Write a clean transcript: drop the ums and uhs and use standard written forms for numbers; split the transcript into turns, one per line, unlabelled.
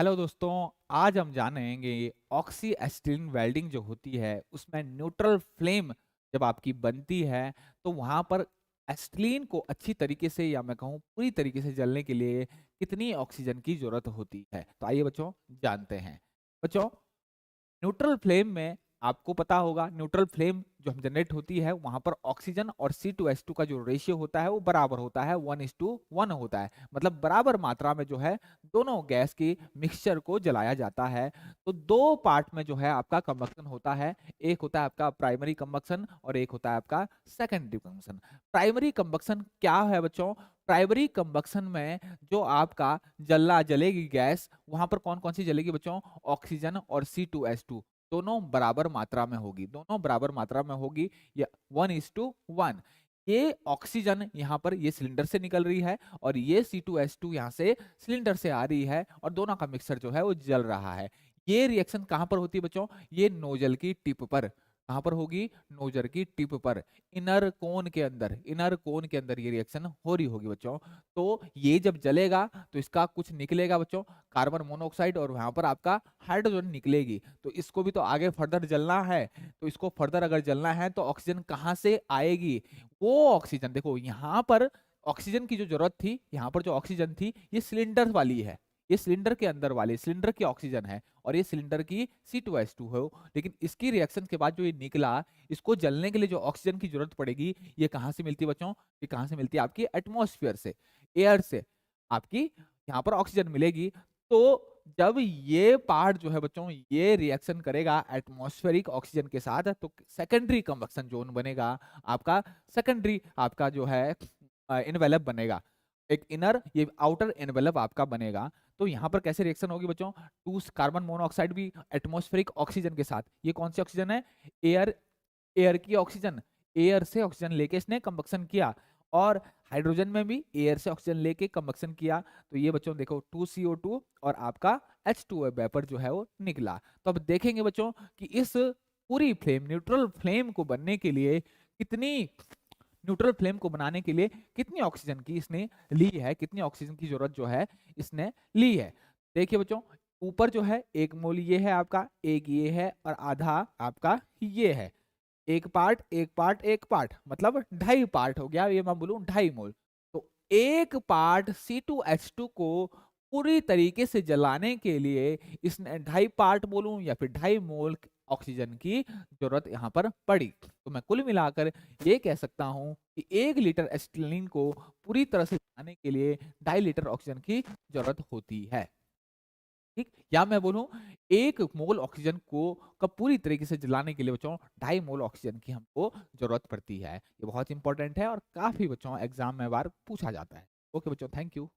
Hello दोस्तों, आज हम जानेंगे ऑक्सी एसिटिलीन वेल्डिंग जो होती है उसमें न्यूट्रल फ्लेम जब आपकी बनती है तो वहां पर एसिटिलीन को अच्छी तरीके से या मैं कहूँ पूरी तरीके से जलने के लिए कितनी ऑक्सीजन की जरूरत होती है। तो आइए बच्चों जानते हैं। बच्चों, न्यूट्रल फ्लेम में आपको पता होगा न्यूट्रल फ्लेम जो हम जनरेट होती है वहां पर ऑक्सीजन और C2H2 का जो रेशियो होता है वो बराबर होता है, 1:1 होता है। मतलब बराबर मात्रा में जो है दोनों गैस की मिक्सचर को जलाया जाता है। तो दो पार्ट में जो है आपका कंबक्शन होता है, एक होता है आपका प्राइमरी कंबक्शन और एक होता है आपका सेकेंडरी कंबक्शन। प्राइमरी कंबक्शन क्या है बच्चों? प्राइमरी कंबक्शन में जो आपका जलेगी गैस, वहां पर कौन कौन सी जलेगी बच्चों? ऑक्सीजन और C2H2 दोनों बराबर मात्रा में होगी, दोनों बराबर मात्रा में होगी, या 1:1। ये ऑक्सीजन यहाँ पर ये सिलेंडर से निकल रही है और ये C2H2 यहाँ से सिलेंडर से आ रही है और दोनों का मिक्सर जो है वो जल रहा है। ये रिएक्शन कहाँ पर होती है बच्चों? ये नोजल की टिप पर। कहाँ पर होगी? नोजल की टिप पर, इनर कोन के अंदर। इनर कोन के अंदर ये रिएक्शन हो रही होगी बच्चों। तो ये जब जलेगा तो इसका कुछ निकलेगा बच्चों, कार्बन मोनोऑक्साइड, और वहां पर आपका हाइड्रोजन निकलेगी। तो इसको भी तो आगे फर्दर जलना है। तो इसको फर्दर अगर जलना है तो ऑक्सीजन कहाँ से आएगी? वो ऑक्सीजन देखो, यहाँ पर ऑक्सीजन की जो जरूरत थी, यहाँ पर जो ऑक्सीजन थी ये सिलेंडर वाली है, ये सिलेंडर के अंदर वाली सिलेंडर की ऑक्सीजन है और ये सिलेंडर की C2H2 हो। लेकिन इसकी रिएक्शन के बाद जो ये निकला, इसको जलने के लिए जो ऑक्सीजन की जरूरत पड़ेगी ये कहाँ से मिलती है बच्चों? ये कहाँ से मिलती है? आपकी एटमॉस्फेयर से, एयर से आपकी यहाँ पर ऑक्सीजन मिलेगी। तो जब ये पार्ट जो है बच्चों ये रिएक्शन करेगा एटमॉस्फेरिक ऑक्सीजन के साथ, तो सेकेंडरी कंबक्शन जोन बनेगा आपका। सेकेंडरी आपका जो है इनवेलप बनेगा, एक इनर ये आउटर एनवेलप आपका बनेगा। तो यहाँ पर कैसे रिएक्शन होगी बच्चों? टू कार्बन मोनोऑक्साइड भी एटमॉस्फेरिक ऑक्सीजन के साथ, ये कौन सी ऑक्सीजन है? एयर, एयर की ऑक्सीजन। एयर से ऑक्सीजन लेके इसने कंबक्शन किया, और हाइड्रोजन में भी एयर से ऑक्सीजन लेके कंबक्शन किया। तो ये बच्चों देखो 2CO2 और आपका H2O वेपर जो है वो निकला। तो अब देखेंगे बच्चों कि इस पूरी फ्लेम, न्यूट्रल फ्लेम को बनने के लिए कितनी, न्यूट्रल फ्लेम को बनाने के लिए कितनी ऑक्सीजन की इसने ली है, कितनी ऑक्सीजन की जरूरत जो है इसने ली है। देखिए बच्चों, ऊपर जो है 1 मोल ये है आपका, एक ये है और आधा आपका ये है। एक पार्ट एक पार्ट एक पार्ट, मतलब 2.5 पार्ट हो गया, ये मैं बोलूं 2.5 मोल। तो एक पार्ट C2H2 को पूरी तरीके से जलाने के लिए इसने 2.5 पार्ट बोलूं या फिर 2.5 मोल ऑक्सीजन की जरूरत यहाँ पर पड़ी। तो मैं कुल मिलाकर ये कह सकता हूँ कि 1 लीटर एसिटिलीन को पूरी तरह से जलाने के लिए 2.5 लीटर ऑक्सीजन की जरूरत होती है। ठीक, या मैं बोलूं 1 मोल ऑक्सीजन को कब पूरी तरीके से जलाने के लिए बच्चों 2.5 मोल ऑक्सीजन की हमको जरूरत पड़ती है। ये बहुत इंपॉर्टेंट है और काफी बच्चों एग्जाम में बार पूछा जाता है। ओके बच्चों, थैंक यू।